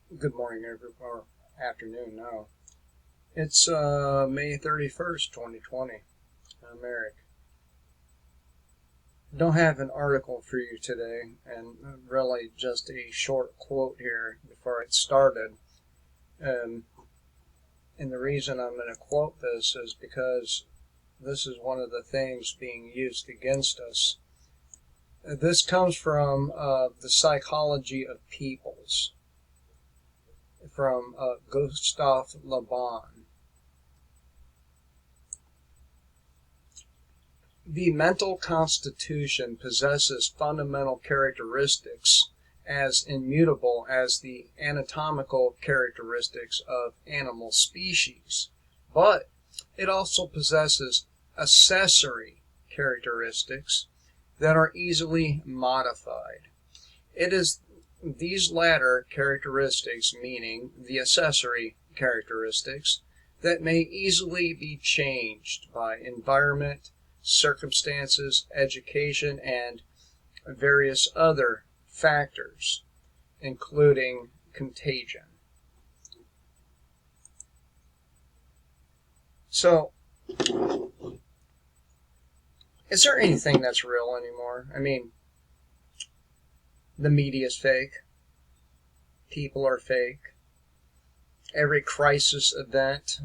Good morning, or afternoon now. It's May 31st, 2020. I'm Eric. Don't have an article for you today, and really just a short quote here before it started. Um, and the reason I'm going to quote this is because this is one of the things being used against us. This comes from The Psychology of Peoples from Gustav Le Bon. The mental constitution possesses fundamental characteristics as immutable as the anatomical characteristics of animal species, but it also possesses accessory characteristics that are easily modified. It is these latter characteristics, meaning the accessory characteristics, that may easily be changed by environment, circumstances, education, and various other factors, including contagion. So, is there anything that's real anymore? I mean, the media's fake, people are fake, every crisis event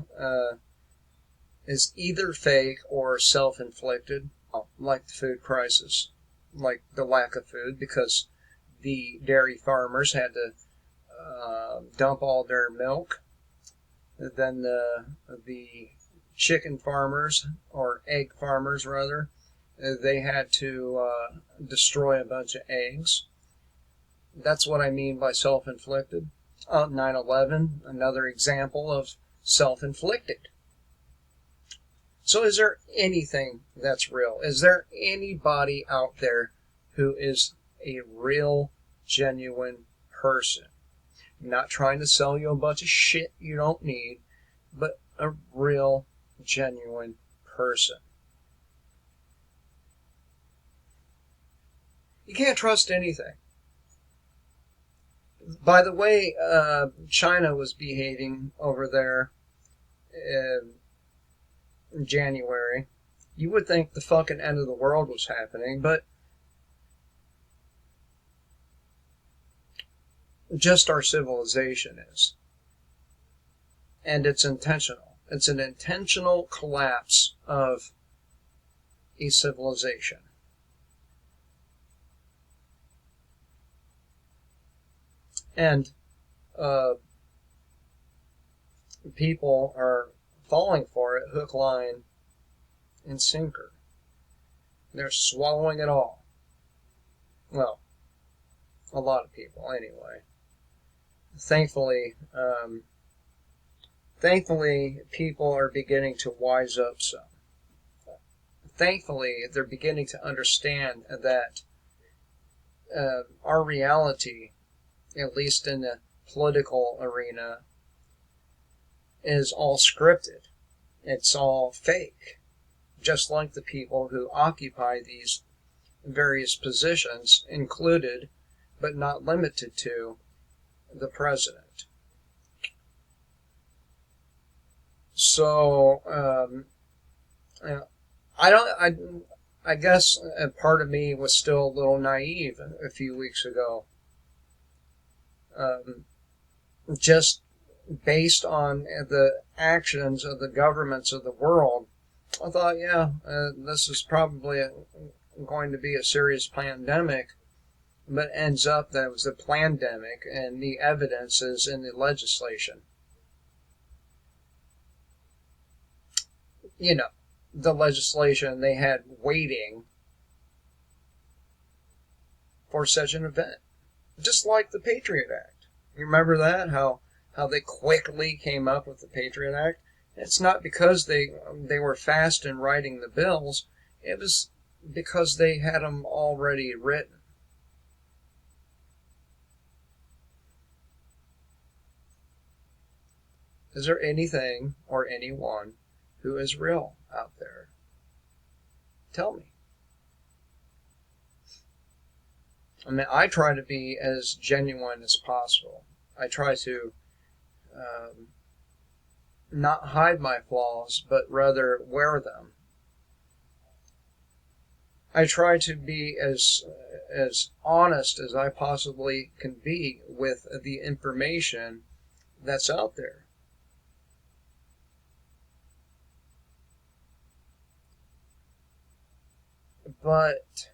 is either fake or self inflicted, like the food crisis, like the lack of food, because the dairy farmers had to dump all their milk. Then the chicken farmers, or egg farmers rather, they had to destroy a bunch of eggs. That's what I mean by self-inflicted. 9/11, another example of self-inflicted. So is there anything that's real? Is there anybody out there who is a real, genuine person? I'm not trying to sell you a bunch of shit you don't need, but a real, genuine person. You can't trust anything. By the way, China was behaving over there in January. You would think the fucking end of the world was happening, but just our civilization is. And it's intentional. It's an intentional collapse of a civilization. And people are falling for it hook, line, and sinker. They're swallowing it all. Well, a lot of people, anyway. Thankfully, people are beginning to wise up some. Thankfully, they're beginning to understand that our reality, at least in the political arena, is all scripted. It's all fake. Just like the people who occupy these various positions, included, but not limited to, the president. So, I guess a part of me was still a little naive a few weeks ago. Just based on the actions of the governments of the world, I thought, yeah, this is probably going to be a serious pandemic, but ends up that it was a plandemic, and the evidence is in the legislation. You know, the legislation they had waiting for such an event. Just like the Patriot Act. You remember that? How they quickly came up with the Patriot Act? It's not because they were fast in writing the bills. It was because they had them already written. Is there anything or anyone who is real out there? Tell me. I mean, I try to be as genuine as possible. I try to not hide my flaws, but rather wear them. I try to be as honest as I possibly can be with the information that's out there. But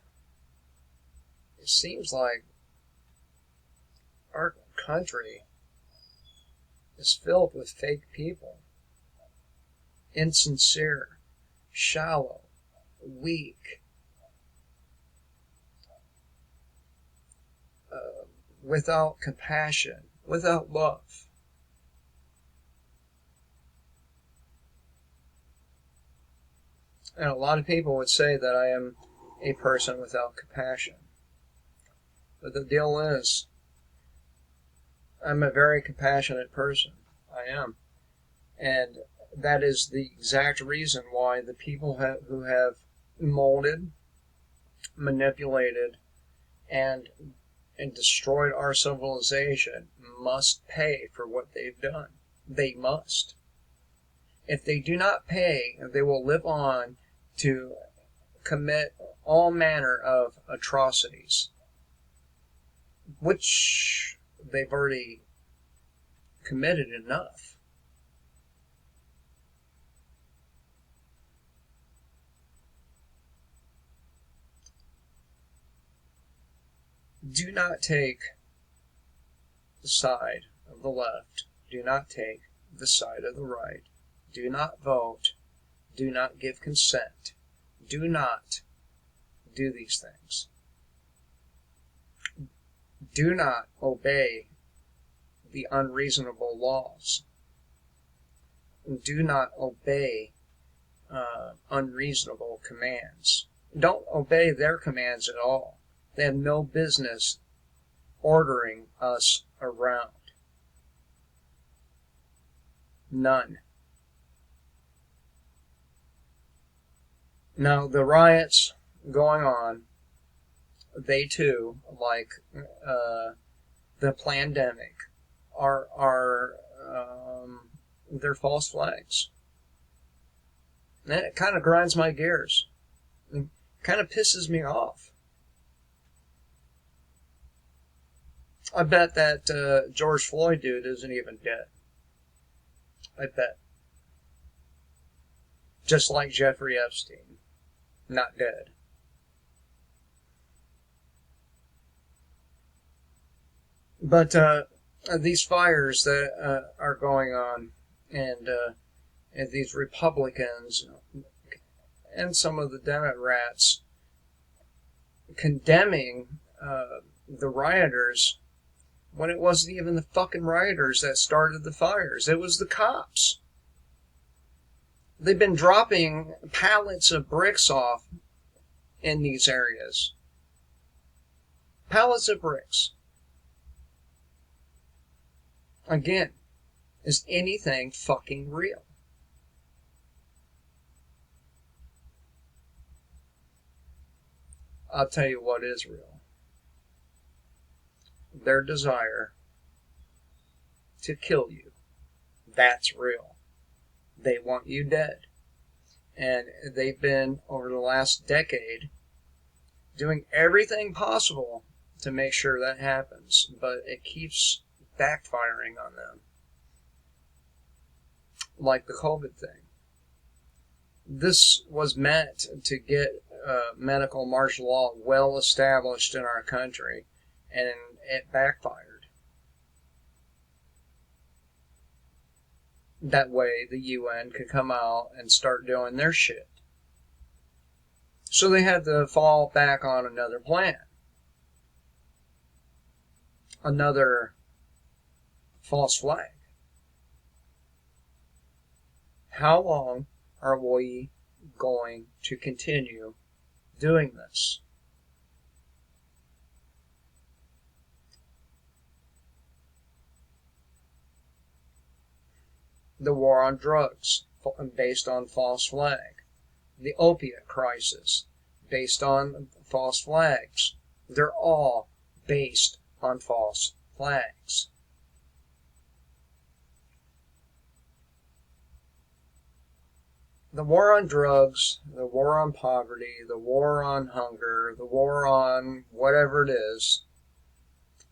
it seems like our country is filled with fake people, insincere, shallow, weak, without compassion, without love. And a lot of people would say that I am a person without compassion. But the deal is, I'm a very compassionate person. I am. And that is the exact reason why the people who have molded, manipulated, and destroyed our civilization must pay for what they've done. They must. If they do not pay, they will live on to commit all manner of atrocities, which they've already committed enough. Do not take the side of the left. Do not take the side of the right. Do not vote. Do not give consent. Do not do these things. Do not obey the unreasonable laws. Do not obey unreasonable commands. Don't obey their commands at all. They have no business ordering us around. None. Now, the riots going on, they too, like the pandemic, are they're false flags. And it kind of grinds my gears. It kind of pisses me off. I bet that George Floyd dude isn't even dead. I bet. Just like Jeffrey Epstein. Not dead. But these fires that are going on, and these Republicans and some of the Democrats condemning the rioters, when it wasn't even the fucking rioters that started the fires. It was the cops. They've been dropping pallets of bricks off in these areas. Pallets of bricks. Again, is anything fucking real? I'll tell you what is real. Their desire to kill you. That's real. They want you dead. And they've been, over the last decade, doing everything possible to make sure that happens. But it keeps backfiring on them. Like the COVID thing. This was meant to get medical martial law well established in our country, and it backfired. That way the UN could come out and start doing their shit. So they had to fall back on another plan. Another false flag. How long are we going to continue doing this? The war on drugs, based on false flag. The opiate crisis, based on false flags. They're all based on false flags. the war on drugs, the war on poverty, the war on hunger, the war on whatever it is,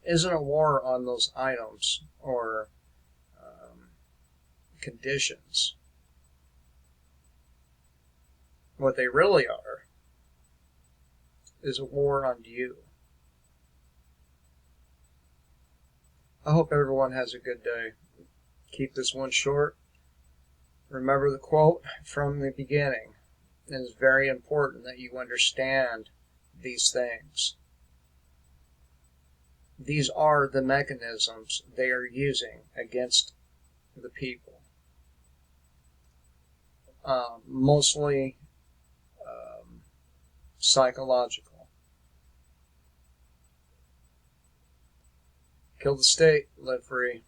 isn't a war on those items or conditions. What they really are is a war on you. I hope everyone has a good day. Keep this one short. Remember the quote from the beginning. It is very important that you understand these things. These are the mechanisms they are using against the people. Mostly psychological. Kill the state, live free.